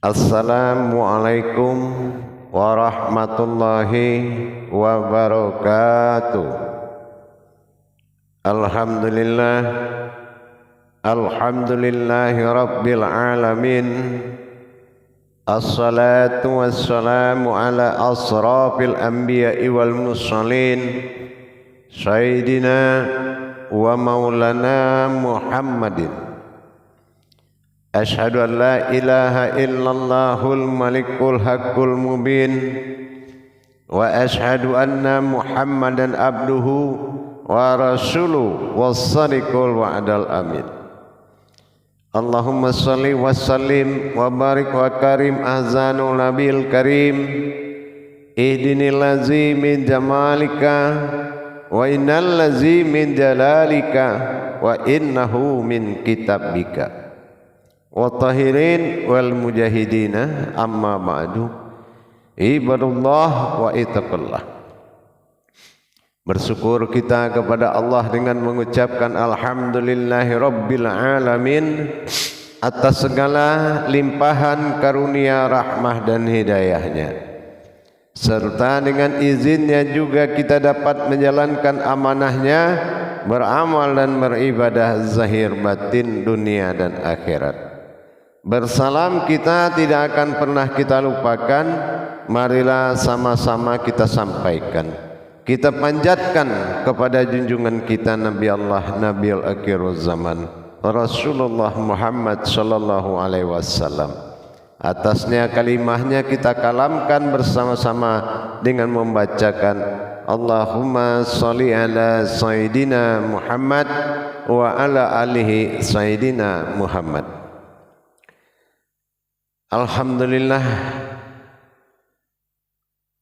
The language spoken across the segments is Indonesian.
Assalamualaikum warahmatullahi wabarakatuh. Alhamdulillah, alhamdulillahi rabbil alamin. Assalatu wassalamu ala asrafil anbiya'i wal mursalin, sayyidina wa maulana Muhammadin. Ashhadu an la ilaha illallahul malikul haqqul mubin wa ashhadu anna Muhammadan abduhu wa rasuluhu was-sadiqul wa'dal amin. Allahumma salli wa sallim wa barik wa karim ahzanul nabil karim. Ihdinil ladzi min jamalika wa innal ladzi min jalalika wa innahu min kitabika. Wa tahirin wal mujahidina amma ba'du. Ibadullah wa ittaqullah. Bersyukur kita kepada Allah dengan mengucapkan alhamdulillahi rabbil alamin atas segala limpahan karunia rahmah dan hidayahnya, serta dengan izinnya juga kita dapat menjalankan amanahnya, beramal dan beribadah zahir batin dunia dan akhirat. Bersalam kita tidak akan pernah kita lupakan. Marilah sama-sama kita sampaikan, kita panjatkan kepada junjungan kita Nabi Allah Nabiul Akhirul Zaman Rasulullah Muhammad sallallahu alaihi wasallam. Atasnya kalimahnya kita kalamkan bersama-sama dengan membacakan Allahumma sholli ala sayyidina Muhammad wa ala alihi sayyidina Muhammad. Alhamdulillah,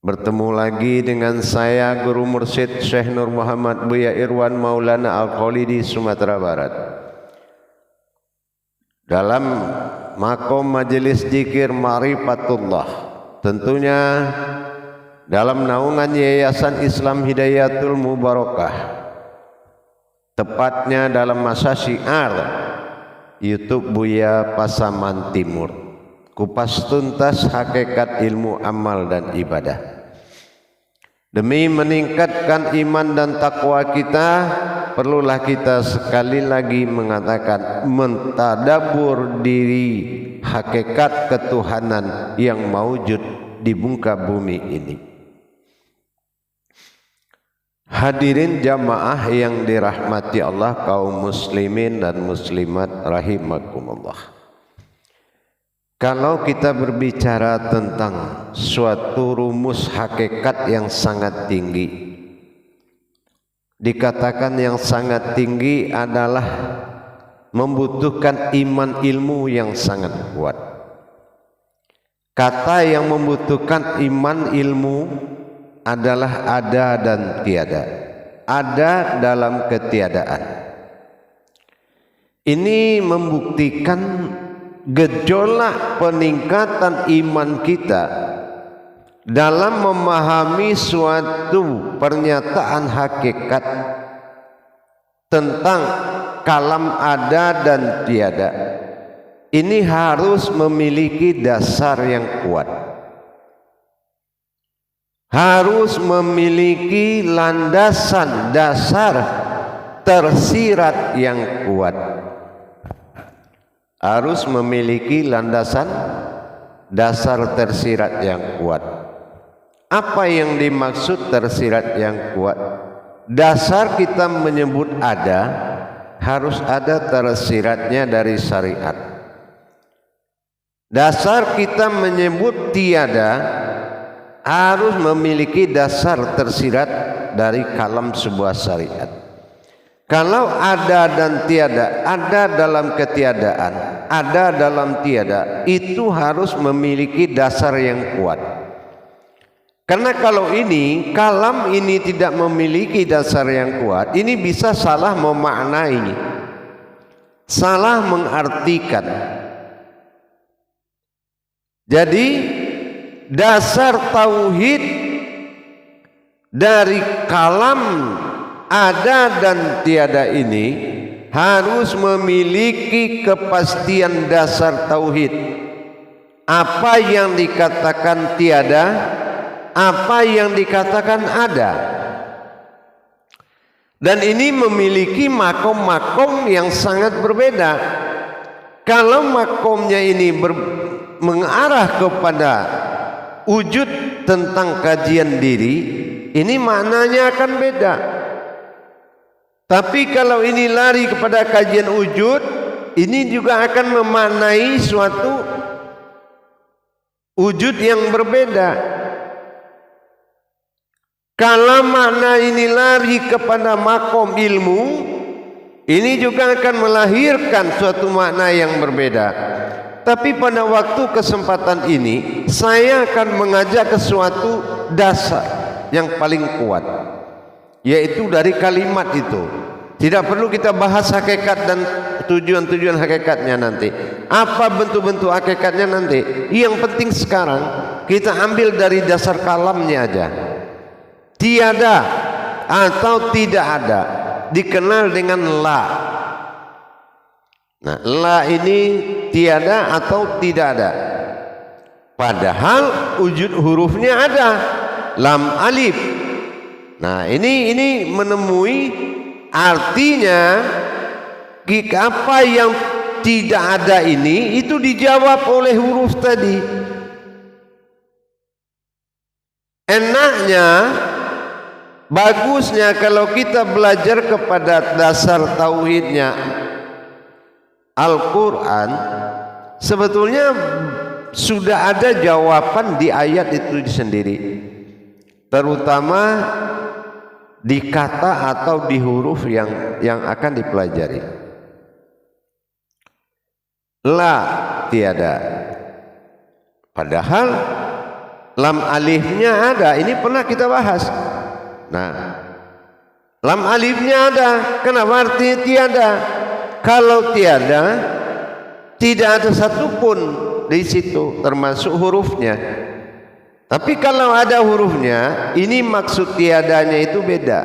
bertemu lagi dengan saya Guru Mursyid Syekh Nur Muhammad Buya Irwan Maulana Al-Khalidi Sumatera Barat dalam makom majelis zikir Ma'rifatullah, tentunya dalam naungan Yayasan Islam Hidayatul Mubarakah, tepatnya dalam masa syiar YouTube Buya Pasaman Timur, kupas tuntas hakikat ilmu amal dan ibadah. Demi meningkatkan iman dan takwa kita, perlulah kita sekali lagi mengatakan mentadabur diri hakikat ketuhanan yang maujud di muka bumi ini. Hadirin jamaah yang dirahmati Allah, kaum muslimin dan muslimat rahimakumullah. Kalau kita berbicara tentang suatu rumus hakikat yang sangat tinggi, dikatakan yang sangat tinggi adalah membutuhkan iman ilmu yang sangat kuat. Kata yang membutuhkan iman ilmu adalah ada dan tiada, ada dalam ketiadaan. Ini membuktikan gejolak peningkatan iman kita dalam memahami suatu pernyataan hakikat tentang kalam ada dan tiada. Ini harus memiliki dasar yang kuat, harus memiliki landasan dasar tersirat yang kuat, harus memiliki landasan dasar tersirat yang kuat. Apa yang dimaksud tersirat yang kuat? Dasar kita menyebut ada, harus ada tersiratnya dari syariat. Dasar kita menyebut tiada, harus memiliki dasar tersirat dari kalam sebuah syariat. Kalau ada dan tiada, ada dalam ketiadaan, ada dalam tiada, itu harus memiliki dasar yang kuat. Karena kalau ini, kalam ini tidak memiliki dasar yang kuat, ini bisa salah memaknai, salah mengartikan. Jadi dasar tauhid dari kalam ada dan tiada ini harus memiliki kepastian dasar tauhid, apa yang dikatakan tiada, apa yang dikatakan ada. Dan ini memiliki makom-makom yang sangat berbeda. Kalau makomnya ini mengarah kepada wujud tentang kajian diri, ini maknanya akan beda. Tapi kalau ini lari kepada kajian wujud, ini juga akan memaknai suatu wujud yang berbeda. Kalau makna ini lari kepada makom ilmu, ini juga akan melahirkan suatu makna yang berbeda. Tapi pada waktu kesempatan ini, saya akan mengajak ke suatu dasar yang paling kuat, yaitu dari kalimat itu. Tidak perlu kita bahas hakikat dan tujuan-tujuan hakikatnya nanti. Apa bentuk-bentuk hakikatnya nanti. Yang penting sekarang kita ambil dari dasar kalamnya aja. Tiada atau tidak ada dikenal dengan la. Nah, la ini tiada atau tidak ada. Padahal wujud hurufnya ada, lam alif. Nah, ini menemui artinya apa yang tidak ada ini itu dijawab oleh huruf tadi. Enaknya, bagusnya kalau kita belajar kepada dasar tauhidnya Al-Quran, sebetulnya sudah ada jawaban di ayat itu sendiri, terutama di kata atau di huruf yang akan dipelajari. La, tiada. Padahal lam alifnya ada. Ini pernah kita bahas. Nah, lam alifnya ada. Kenapa artinya tiada? Kalau tiada, tidak ada satupun di situ, termasuk hurufnya. Tapi kalau ada hurufnya, ini maksud tiadanya itu beda.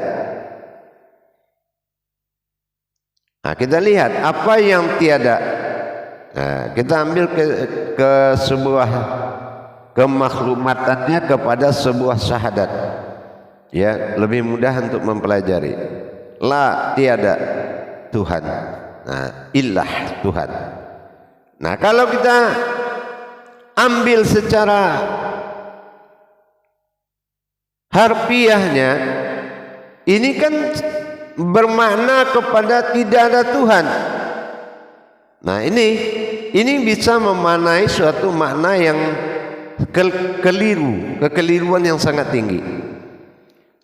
Nah, kita lihat apa yang tiada. Nah, kita ambil ke sebuah kemakhlumatannya kepada sebuah syahadat. Ya, lebih mudah untuk mempelajari. La, tiada Tuhan. Nah, ilah, Tuhan. Nah, kalau kita ambil secara harfiahnya, ini kan bermakna kepada tidak ada Tuhan. Nah, ini bisa memaknai suatu makna yang keliru, kekeliruan yang sangat tinggi.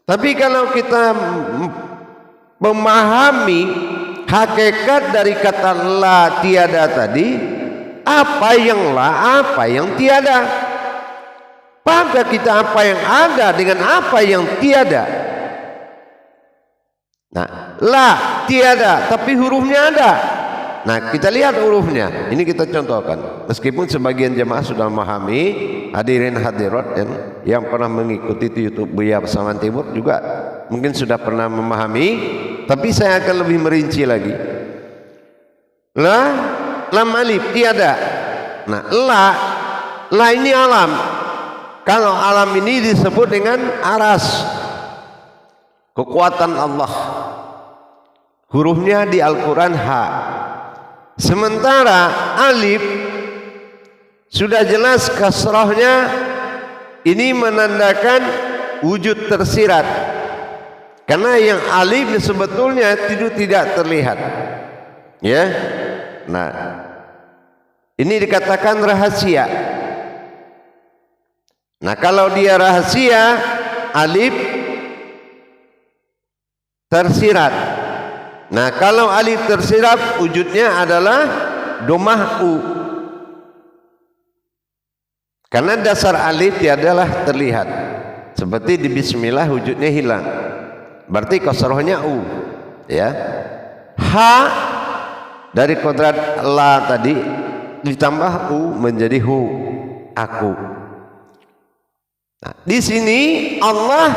Tapi kalau kita memahami hakikat dari kata la, tiada tadi, apa yang la, apa yang tiada. Pahamkah kita apa yang ada dengan apa yang tiada? Nah, la, tiada, tapi hurufnya ada. Nah, kita lihat hurufnya. Ini kita contohkan. Meskipun sebagian jemaah sudah memahami, hadirin hadirat yang pernah mengikuti YouTube Buya Pasaman Timur juga mungkin sudah pernah memahami, tapi saya akan lebih merinci lagi. La, lam alif, tiada. Nah, la ini alam. Kalau alam ini disebut dengan aras, kekuatan Allah. Hurufnya di Al-Quran ha. Sementara alif sudah jelas kasrahnya, ini menandakan wujud tersirat. Karena yang alif sebetulnya itu tidak terlihat. Ya. Nah, ini dikatakan rahasia. Nah, kalau dia rahasia, alif tersirat. Nah, kalau alif tersirat, wujudnya adalah domah u. Karena dasar alif adalah terlihat. Seperti di bismillah wujudnya hilang. Berarti kasrohnya u. Ya. Ha dari kodrat la tadi ditambah u menjadi hu, aku. Nah, di sini Allah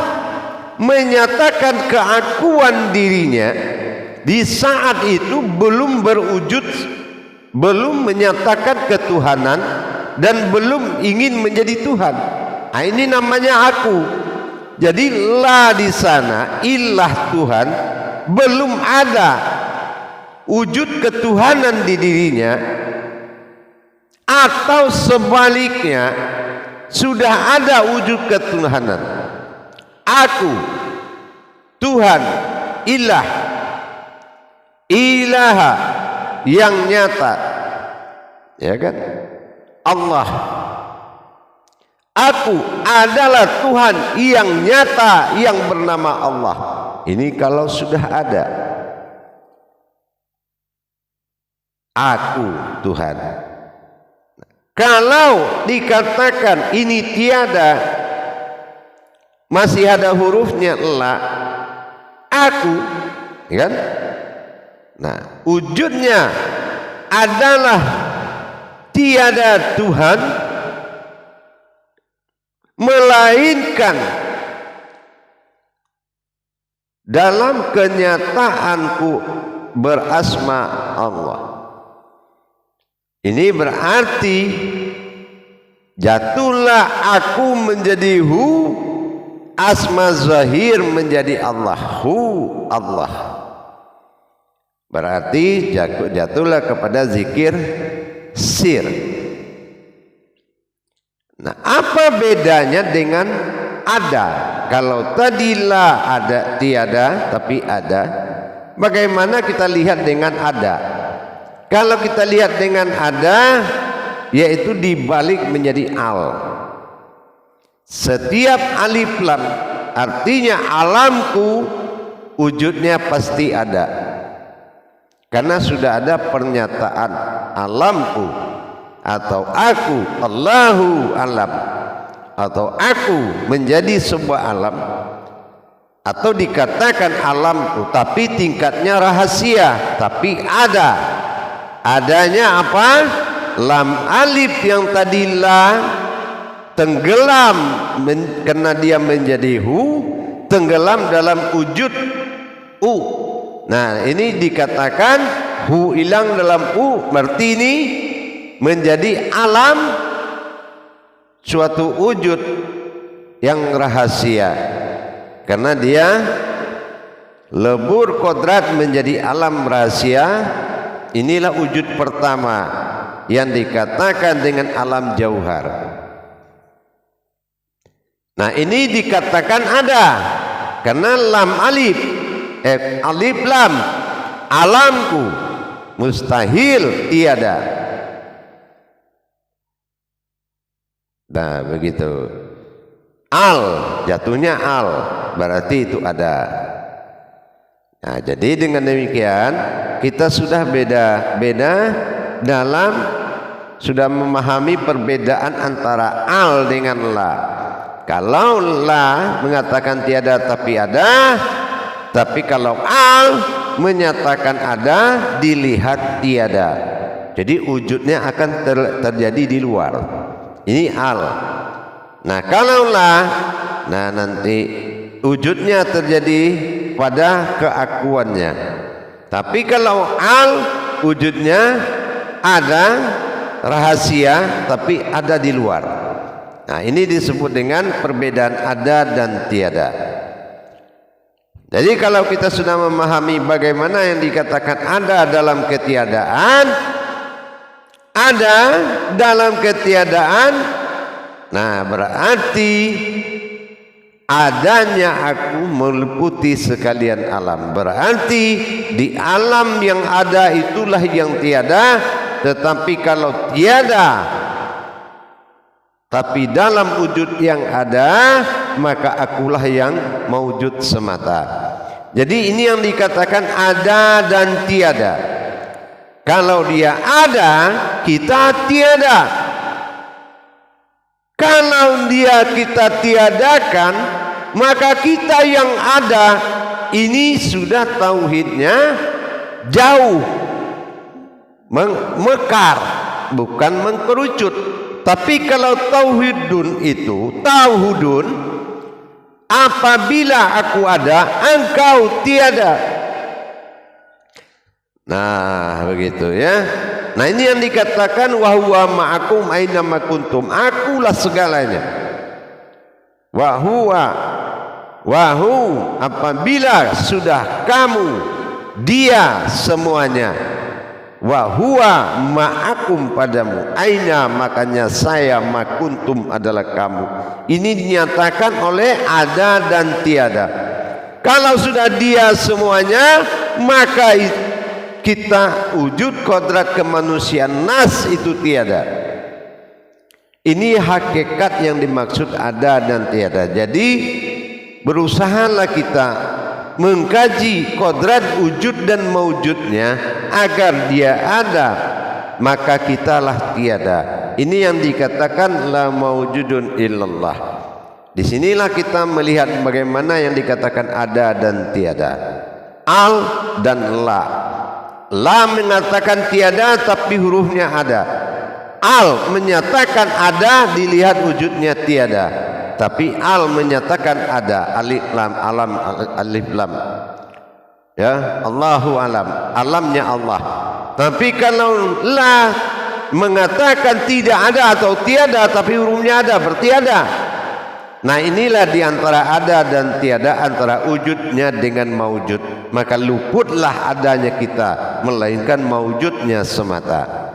menyatakan keakuan dirinya di saat itu belum berwujud, belum menyatakan ketuhanan, dan belum ingin menjadi Tuhan. Nah, ini namanya aku. Jadi la di sana, ilah Tuhan, belum ada wujud ketuhanan di dirinya, atau sebaliknya sudah ada wujud ketuhanan. Aku, Tuhan, ilah, ilaha yang nyata, ya kan? Allah. Aku adalah Tuhan yang nyata yang bernama Allah. Ini kalau sudah ada. Aku Tuhan. Kalau dikatakan ini tiada, masih ada hurufnya la, aku, kan? Nah, wujudnya adalah tiada Tuhan, melainkan dalam kenyataanku berasma Allah. Ini berarti jatuhlah aku menjadi hu, asma zahir menjadi Allah, hu Allah. Berarti jatuhlah kepada zikir sir. Nah, apa bedanya dengan ada? Kalau tadilah ada tiada tapi ada, bagaimana kita lihat dengan ada? Kalau kita lihat dengan ada, yaitu dibalik menjadi al. Setiap alif lam artinya alamku, wujudnya pasti ada. Karena sudah ada pernyataan alamku, atau aku, Allahu alam, atau aku menjadi sebuah alam, atau dikatakan alamku tapi tingkatnya rahasia, tapi ada. Adanya apa? Lam alif yang tadi la tenggelam karena dia menjadi hu, tenggelam dalam wujud u. Nah, ini dikatakan hu hilang dalam u, berarti ini menjadi alam, suatu wujud yang rahasia, karena dia lebur kodrat menjadi alam rahasia. Inilah wujud pertama yang dikatakan dengan alam jauhar. Nah, ini dikatakan ada karena lam alif, alif lam, alamku, mustahil tiada. Nah, begitu. Al, jatuhnya al, berarti itu ada. Nah, jadi dengan demikian kita sudah beda-beda dalam sudah memahami perbedaan antara al dengan la. Kalau la mengatakan tiada tapi ada, tapi kalau al menyatakan ada dilihat tiada. Jadi wujudnya akan terjadi di luar. Ini al. Nah, kalau la, nah nanti wujudnya terjadi pada keakuannya. Tapi kalau al, wujudnya ada rahasia tapi ada di luar. Nah, ini disebut dengan perbedaan ada dan tiada. Jadi kalau kita sudah memahami bagaimana yang dikatakan ada dalam ketiadaan, ada dalam ketiadaan, nah berarti adanya aku meliputi sekalian alam. Berarti di alam yang ada itulah yang tiada. Tetapi kalau tiada tapi dalam wujud yang ada, maka akulah yang mewujud semata. Jadi ini yang dikatakan ada dan tiada. Kalau dia ada, kita tiada. Kalau dia kita tiadakan, maka kita yang ada ini sudah tauhidnya jauh, mekar, bukan mengkerucut. Tapi kalau tauhidun itu, tauhidun, apabila aku ada, engkau tiada. Nah, begitu ya. Nah, ini yang dikatakan wa huwa ma'akum aina ma kuntum. Akulah segalanya. Wa huwa apabila sudah kamu, dia semuanya. Wa huwa ma'akum padamu. Aina, makanya saya, ma kuntum adalah kamu. Ini dinyatakan oleh ada dan tiada. Kalau sudah dia semuanya, maka kita wujud kodrat kemanusiaan, nas itu tiada. Ini hakikat yang dimaksud ada dan tiada. Jadi berusahalah kita mengkaji kodrat wujud dan maujudnya agar dia ada, maka kitalah tiada. Ini yang dikatakan la maujudun illallah. Disinilah kita melihat bagaimana yang dikatakan ada dan tiada, al dan la. La mengatakan tiada tapi hurufnya ada. Al menyatakan ada, dilihat wujudnya tiada. Tapi al menyatakan ada. Alif lam, alam, alif lam. Ya, Allahu alam. Alamnya Allah. Tapi kalau la mengatakan tidak ada atau tiada tapi hurufnya ada, bertiada. Nah, inilah diantara ada dan tiada, antara wujudnya dengan maujud. Maka luputlah adanya kita, melainkan maujudnya semata.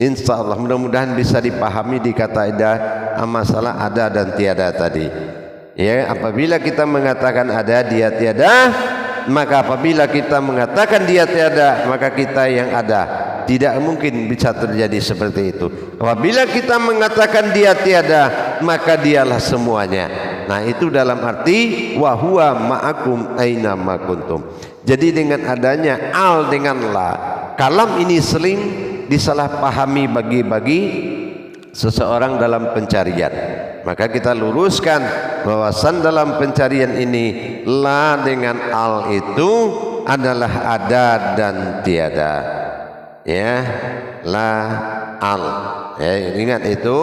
Insya Allah mudah-mudahan bisa dipahami di kaidah masalah ada dan tiada tadi. Ya, apabila kita mengatakan ada, dia tiada, maka apabila kita mengatakan dia tiada, maka kita yang ada. Tidak mungkin bisa terjadi seperti itu. Apabila kita mengatakan dia tiada, maka dialah semuanya. Nah, itu dalam arti wa huwa ma'akum aina ma kuntum. Jadi dengan adanya al dengan la, kalam ini sering disalahpahami bagi seseorang dalam pencarian. Maka kita luruskan bahwasan dalam pencarian ini la dengan al itu adalah ada dan tiada. Ya, la al. Ya, ingat itu,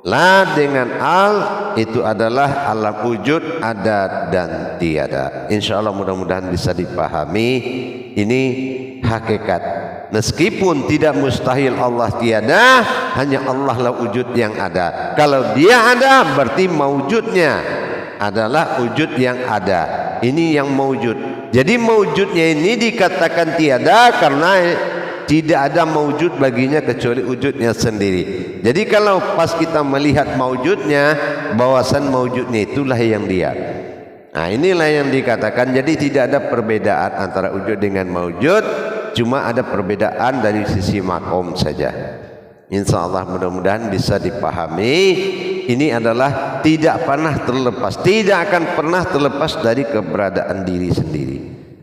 la dengan al itu adalah alam wujud ada dan tiada. Insya Allah mudah-mudahan bisa dipahami. Ini hakikat. Meskipun tidak mustahil Allah tiada, hanya Allah lah wujud yang ada. Kalau dia ada, berarti mawujudnya adalah wujud yang ada. Ini yang mawujud. Jadi mawujudnya ini dikatakan tiada karena tidak ada mawujud baginya kecuali wujudnya sendiri. Jadi kalau pas kita melihat mawujudnya, bawasan mawujudnya itulah yang dia. Nah, inilah yang dikatakan. Jadi tidak ada perbedaan antara wujud dengan mawujud, cuma ada perbedaan dari sisi makom saja. Insya Allah mudah-mudahan bisa dipahami. Ini adalah tidak pernah terlepas, tidak akan pernah terlepas dari keberadaan diri sendiri.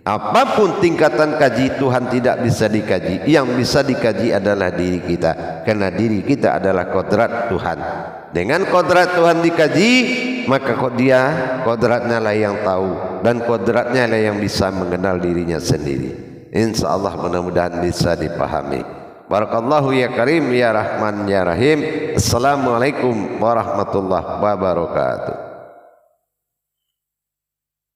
Apapun tingkatan kaji Tuhan tidak bisa dikaji. Yang bisa dikaji adalah diri kita, karena diri kita adalah kodrat Tuhan. Dengan kodrat Tuhan dikaji, maka dia kodratnya lah yang tahu, dan kodratnya lah yang bisa mengenal dirinya sendiri. Insya Allah mudah-mudahan bisa dipahami. Barakallahu ya Karim ya Rahman ya Rahim. Assalamualaikum warahmatullahi wabarakatuh.